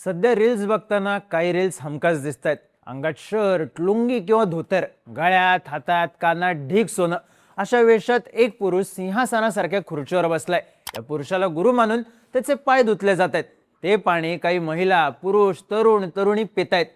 सध्या रील्स बघताना काही रील्स हमखास दिसतात. अंगात शर्ट, लुंगी किंवा धोतर, गळ्यात, हातात, कानात ढीग सोनं अशा वेशात एक पुरुष सिंहासनासारख्या खुर्चीवर बसलाय. या पुरुषाला गुरु मानून त्याचे पाय धुतले जात आहेत. ते पाणी काही महिला, पुरुष, तरुण, तरुणी पितायत.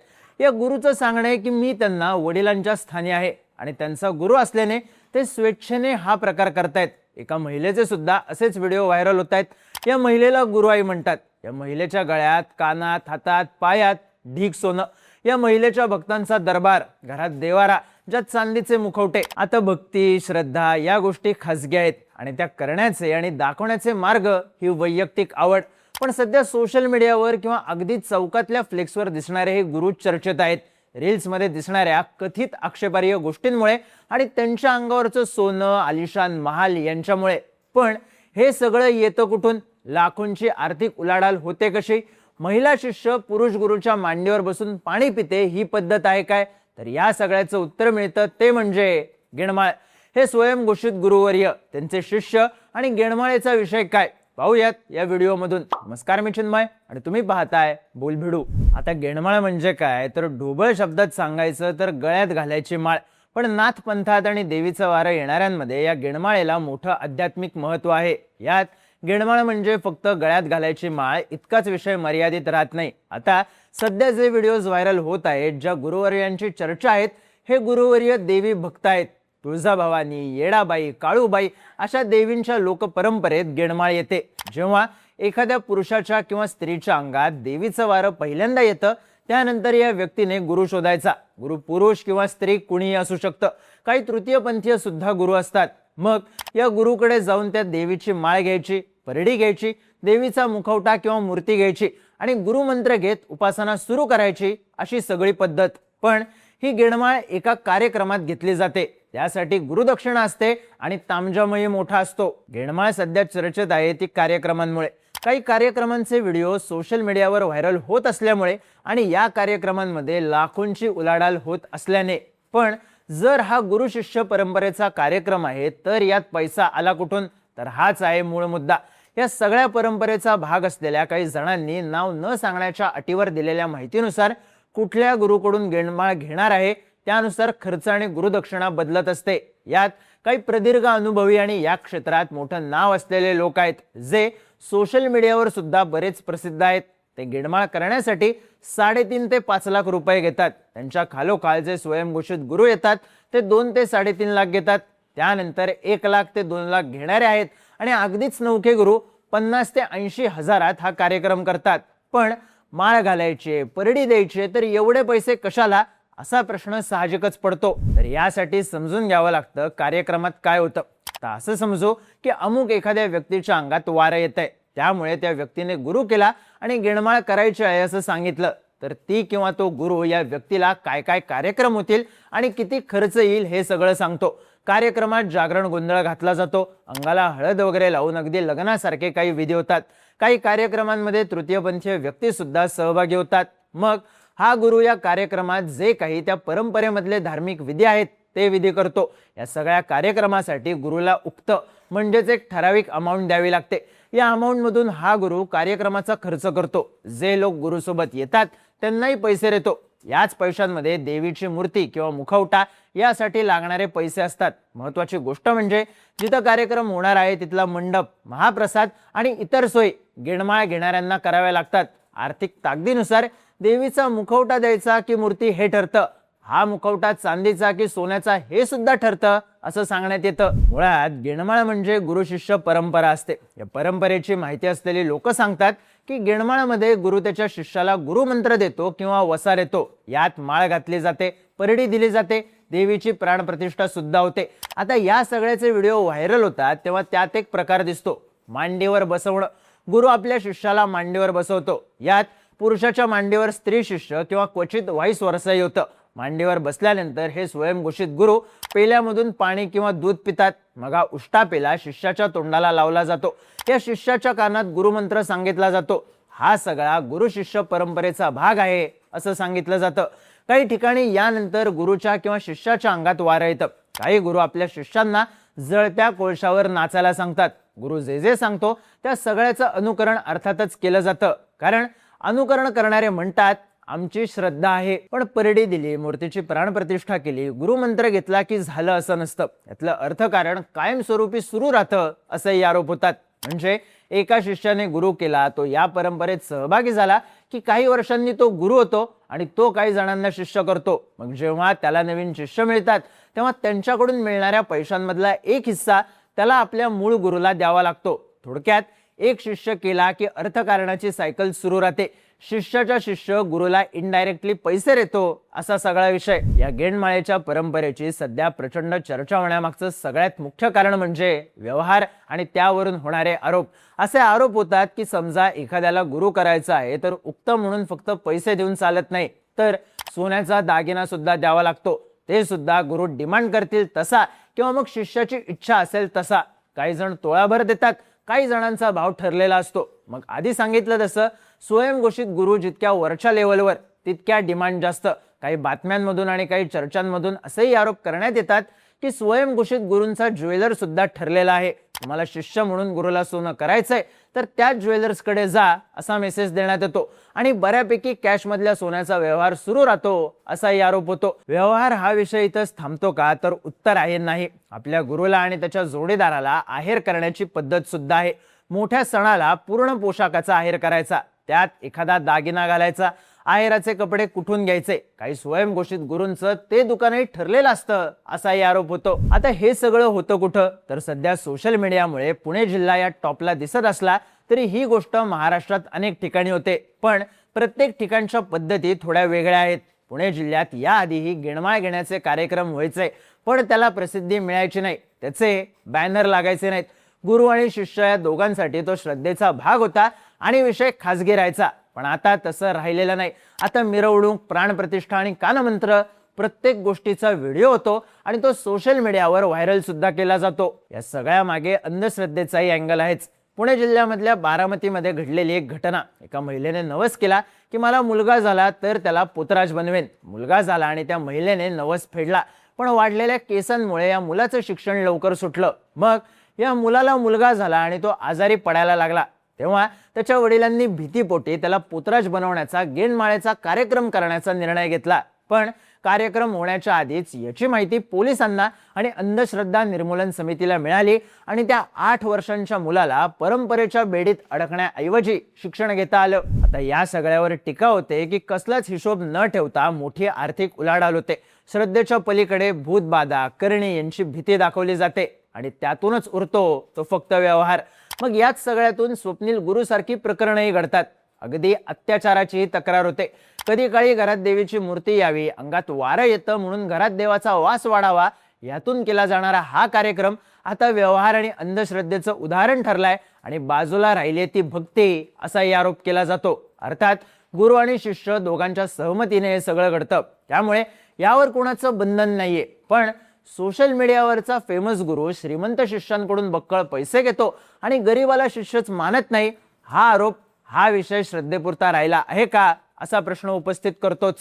या गुरुचं सांगणं आहे की मी त्यांना वडिलांच्या स्थानी आहे आणि त्यांचा गुरु असल्याने ते स्वेच्छेने हा प्रकार करतायत. एका महिलेचे सुद्धा असेच व्हिडिओ व्हायरल होत आहेत. या महिलेला गुरुआई म्हणतात. या महिलेच्या गळ्यात, कानात, हातात, पायात ढीग सोनं. या महिलेच्या भक्तांचा दरबार, घरात देवारा, ज्यात चांदीचे मुखवटे. आता भक्ती, श्रद्धा या गोष्टी खासगी आहेत आणि त्या करण्याचे आणि दाखवण्याचे मार्ग ही वैयक्तिक आवड. पण सध्या सोशल मीडियावर किंवा अगदी चौकातल्या फ्लेक्सवर दिसणारे हे गुरु चर्चेत आहेत. रील्समध्ये दिसणाऱ्या कथित आक्षेपार्ह गोष्टींमुळे आणि त्यांच्या अंगावरचं सोनं, आलिशान महाल यांच्यामुळे. पण हे सगळं येतं कुठून? लाखोंची आर्थिक उलाढाल होते कशी? महिला शिष्य पुरुष गुरुच्या मांडीवर बसून पाणी पिते ही पद्धत आहे काय? तर या सगळ्याचं उत्तर मिळतं ते म्हणजे गेणमाळ. हे स्वयंघोषित गुरुवर्य, त्यांचे शिष्य आणि गेणमाळेचा विषय काय पाहूयात या व्हिडिओमधून. नमस्कार, मी चिन्मय आणि तुम्ही पाहताय बोलभिडू. आता गेणमाळ म्हणजे काय तर ढोबळ शब्दात सांगायचं तर गळ्यात घालायची माळ. पण नाथ पंथात आणि देवीचं वारं येणाऱ्यांमध्ये या गेणमाळेला मोठं आध्यात्मिक महत्व आहे. यात गेणमाळ म्हणजे फक्त गळ्यात घालायची माळ इतकाच विषय मर्यादित राहत नाही. आता सध्या जे व्हिडिओज व्हायरल होत आहेत, ज्या गुरुवर्यांची चर्चा आहेत, हे गुरुवर्य देवी भक्त आहेत. तुळजाभवानी, येडाबाई, काळूबाई अशा देवींच्या लोकपरंपरेत गेणमाळ येते. जेव्हा एखाद्या पुरुषाच्या किंवा स्त्रीच्या अंगात देवीचं वारं पहिल्यांदा येतं, त्यानंतर या व्यक्तीने गुरु शोधायचा. गुरु पुरुष किंवा स्त्री कुणीही असू शकतं. काही तृतीयपंथीय सुद्धा गुरु असतात. मग या गुरुकडे जाऊन त्या देवीची माळ घ्यायची, परडी घ्यायची, देवीचा मुखवटा किंवा मूर्ती घ्यायची आणि गुरुमंत्र घेत उपासना सुरू करायची, अशी सगळी पद्धत. पण ही गेणमाळ एका कार्यक्रमात घेतली जाते. त्यासाठी गुरुदक्षिणा असते आणि तामजामही मोठा असतो. गेणमाळ सध्या चर्चेत आहे ती कार्यक्रमांमुळे. काही कार्यक्रमांचे व्हिडिओ सोशल मीडियावर व्हायरल होत असल्यामुळे आणि या कार्यक्रमांमध्ये लाखोंची उलाढाल होत असल्याने. पण जर हा गुरु शिष्य परंपरेचा कार्यक्रम आहे तर यात पैसा आला कुठून? तर हाच आहे मूळ मुद्दा. या सगळ्या परंपरेचा भाग असलेल्या काही जणांनी नाव न सांगण्याच्या अटीवर दिलेल्या माहितीनुसार कुठल्या गुरुकडून गेणमाळ घेणार आहे त्यानुसार खर्च आणि गुरुदक्षिणा बदलत असते. यात काही प्रदीर्घ अनुभवी आणि या क्षेत्रात मोठं नाव असलेले लोक आहेत, जे सोशल मीडियावर सुद्धा बरेच प्रसिद्ध आहेत. ते गेणमाळ करण्यासाठी 3.5 ते 5 लाख रुपये घेतात. त्यांच्या खालोखाल जे स्वयंघोषित गुरु येतात ते 2 ते 3.5 लाख घेतात. त्यानंतर 1 लाख ते 2 लाख घेणारे आहेत आणि अगदीच नवखे गुरु 50 ते 80 हजारात हा कार्यक्रम करतात. पण माळ घालायची, परडी द्यायची, तर एवढे पैसे कशाला असा प्रश्न साहजिकच पडतो. तर यासाठी समजून घ्यावं लागतं कार्यक्रमात काय होतं. तर असं समजू की अमुक एखाद्या व्यक्तीच्या अंगात वारं येतंय, त्यामुळे त्या व्यक्तीने गुरु केला आणि गेणमाळ करायची आहे असं सांगितलं तर ती किंवा तो गुरु या व्यक्तीला काय काय कार्यक्रम होतील आणि किती खर्च येईल हे सगळं सांगतो. कार्यक्रमात जागरण गोंधळ घातला जातो. अंगाला हळद वगैरे लावून अगदी लग्नासारखे काही विधी होतात. काही कार्यक्रमांमध्ये तृतीयपंथीय व्यक्ती सुद्धा सहभागी होतात. मग हा गुरु या कार्यक्रमात जे काही त्या परंपरेमधले धार्मिक विधी आहेत ते विधी करतो. या सगळ्या कार्यक्रमासाठी गुरुला उक्त म्हणजेच एक ठराविक अमाऊंट द्यावी लागते. या अमाऊंटमधून हा गुरु कार्यक्रमाचा खर्च करतो. जे लोक गुरुसोबत येतात त्यांनाही पैसे देतो. याच पैशांमध्ये देवीची मूर्ती किंवा मुखवटा यासाठी लागणारे पैसे असतात. महत्वाची गोष्ट म्हणजे जिथं कार्यक्रम होणार आहे तिथला मंडप, महाप्रसाद आणि इतर सोयी गेणमाळ घेणाऱ्यांना कराव्या लागतात. आर्थिक ताकदीनुसार देवीचा मुखवटा द्यायचा की मूर्ती हे ठरतं. हा मुखवटा चांदीचा की सोन्याचा हे सुद्धा ठरतं असं सांगण्यात येतं. मुळात गेणमाळ म्हणजे गुरु शिष्य परंपरा असते. या परंपरेची माहिती असलेली लोक सांगतात की गेणमाळमध्ये गुरु त्याच्या शिष्याला गुरुमंत्र देतो किंवा वसा देतो. यात माळ घातली जाते, परडी दिली जाते, देवीची प्राणप्रतिष्ठा सुद्धा होते. आता या सगळ्याचे व्हिडिओ व्हायरल होतात तेव्हा त्यात एक प्रकार दिसतो, मांडीवर बसवणं. गुरु आपल्या शिष्याला मांडीवर बसवतो. यात पुरुषाच्या मांडीवर स्त्री शिष्य किंवा क्वचित व्हाईस वर्साही होतं. मांडीवर बसल्यानंतर हे स्वयंघोषित गुरु पेल्यामधून पाणी किंवा दूध पितात. मग हा उष्टा पेला शिष्याच्या तोंडाला लावला जातो. या शिष्याच्या कानात गुरुमंत्र सांगितला जातो. हा सगळा गुरु शिष्य परंपरेचा भाग आहे असं सांगितलं जातं. काही ठिकाणी यानंतर गुरुच्या किंवा शिष्याच्या अंगात वारं येतं. काही गुरु आपल्या शिष्यांना जळत्या कोळशावर नाचायला सांगतात. गुरु जे जे सांगतो त्या सगळ्याचं अनुकरण अर्थातच केलं जातं. कारण अनुकरण करणारे म्हणतात आमची श्रद्धा आहे, पण परडी दिली, मूर्तीची प्राणप्रतिष्ठा केली, गुरुमंत्र घेतला की झालं असं नसतं. यातलं अर्थकारण कायमस्वरूपी सुरू राहतं असंही आरोप होतात. म्हणजे एका शिष्याने गुरु केला, तो या परंपरेत सहभागी झाला की काही वर्षांनी तो गुरु होतो आणि तो काही जणांना शिष्य करतो. मग जेव्हा त्याला नवीन शिष्य मिळतात तेव्हा त्यांच्याकडून मिळणाऱ्या पैशांमधला एक हिस्सा त्याला आपल्या मूळ गुरुला द्यावा लागतो. थोडक्यात एक शिष्य केला की अर्थकारणाची सायकल सुरू राहते. शिष्याचा शिष्य गुरुला इनडायरेक्टली पैसे देतो असा सगळा विषय. या गेंडमाळेच्या परंपरेची सध्या प्रचंड चर्चा होण्यामागचं सगळ्यात मुख्य कारण म्हणजे व्यवहार आणि त्यावरून होणारे आरोप. असे आरोप होतात की समजा एखाद्याला गुरु करायचा आहे तर उक्त म्हणून फक्त पैसे देऊन चालत नाही, तर सोन्याचा दागिना सुद्धा द्यावा लागतो. ते सुद्धा गुरु डिमांड करतील तसा किंवा मग शिष्याची इच्छा असेल तसा. काही जण तोळाभर देतात, काही जणांचा भाव ठरलेला असतो. मग आधी सांगितलं तसं स्वयंघोषित गुरु जितक्या वरच्या लेवलवर तितक्या डिमांड जास्त. काही बातम्यांमधून आणि काही चर्चांमधून असेही आरोप करण्यात येतात की स्वयंघोषित गुरूंचा ज्वेलर सुद्धा ठरलेला आहे. तुम्हाला शिष्य म्हणून गुरुला सोनं करायचंय तर त्याच ज्वेलर्सकडे जा असा मेसेज देण्यात येतो आणि बऱ्यापैकी कॅश मधल्या सोन्याचा व्यवहार सुरू राहतो असाही आरोप होतो. व्यवहार हा विषय इथंच थांबतो का, तर उत्तर आहे नाही. आपल्या गुरुला आणि त्याच्या जोडीदाराला आहेर करण्याची पद्धत सुद्धा आहे. मोठ्या सणाला पूर्ण पोशाखाचा आहेर करायचा, त्यात एखादा दागिना घालायचा. आहेराचे कपडे कुठून घ्यायचे, काही स्वयंघोषित गुरूंचं ते दुकानही ठरलेलं असतं असाही आरोप होतो. आता हे सगळं होतं कुठं, तर सध्या सोशल मीडियामुळे पुणे जिल्हा या टॉपला दिसत असला तरी ही गोष्ट महाराष्ट्रात अनेक ठिकाणी होते. पण प्रत्येक ठिकाणच्या पद्धती थोड्या वेगळ्या आहेत. पुणे जिल्ह्यात याआधीही गेणमाळ घेण्याचे कार्यक्रम व्हायचे, पण त्याला प्रसिद्धी मिळायची नाही, त्याचे बॅनर लागायचे नाहीत. गुरु आणि शिष्य या दोघांसाठी तो श्रद्धेचा भाग होता आणि विषय खासगी राहायचा. पण आता तसं राहिलेलं नाही. आता मिरवणूक, प्राणप्रतिष्ठा आणि कानमंत्र प्रत्येक गोष्टीचा व्हिडिओ होतो आणि तो सोशल मीडियावर व्हायरल सुद्धा केला जातो. या सगळ्या मागे अंधश्रद्धेचाही अँगल आहेच. पुणे जिल्ह्यामधल्या बारामतीमध्ये घडलेली एक घटना. एका महिलेने नवस केला की मला मुलगा झाला तर त्याला पोतराज बनवेन. मुलगा झाला आणि त्या महिलेने नवस फेडला, पण वाढलेल्या केसांमुळे या मुलाचं शिक्षण लवकर सुटलं. मग या मुलाला मुलगा झाला आणि तो आजारी पडायला लागला. तेव्हा त्याच्या वडिलांनी भीतीपोटी त्याला पोतराज बनवण्याचा गेंडमाळेचा कार्यक्रम करण्याचा निर्णय घेतला. पण कार्यक्रम होण्याच्या आधीच याची माहिती पोलिसांना आणि अंधश्रद्धा निर्मूलन समितीला मिळाली आणि त्या 8 वर्षांच्या मुलाला परंपरेच्या बेडीत अडकण्याऐवजी शिक्षण घेता आलं. आता या सगळ्यावर टीका होते की कसलाच हिशोब न ठेवता मोठी आर्थिक उलाढाल होते. श्रद्धेच्या पलीकडे भूतबाधा, करणी यांची भीती दाखवली जाते आणि त्यातूनच उरतो तो फक्त व्यवहार. मग याच सगळ्यातून स्वप्नील गुरुसारखी प्रकरणही घडतात. अगदी अत्याचाराचीही तक्रार होते. कधी काळी घरात देवीची मूर्ती यावी, अंगात वारं येतं म्हणून घरात देवाचा वास वाढावा, यातून केला जाणारा हा कार्यक्रम आता व्यवहार आणि अंधश्रद्धेचं उदाहरण ठरलाय आणि बाजूला राहिली ती भक्ती असाही आरोप केला जातो. अर्थात गुरु आणि शिष्य दोघांच्या सहमतीने हे सगळं घडतं, त्यामुळे यावर कोणाचं बंधन नाहीये. पण सोशल मीडियावरचा फेमस गुरु श्रीमंत शिष्यांकडून बक्कळ पैसे घेतो आणि गरीबाला शिष्यच मानत नाही, हा आरोप हा विषय श्रद्धेपुरता राहिला आहे का असा प्रश्न उपस्थित करतोच.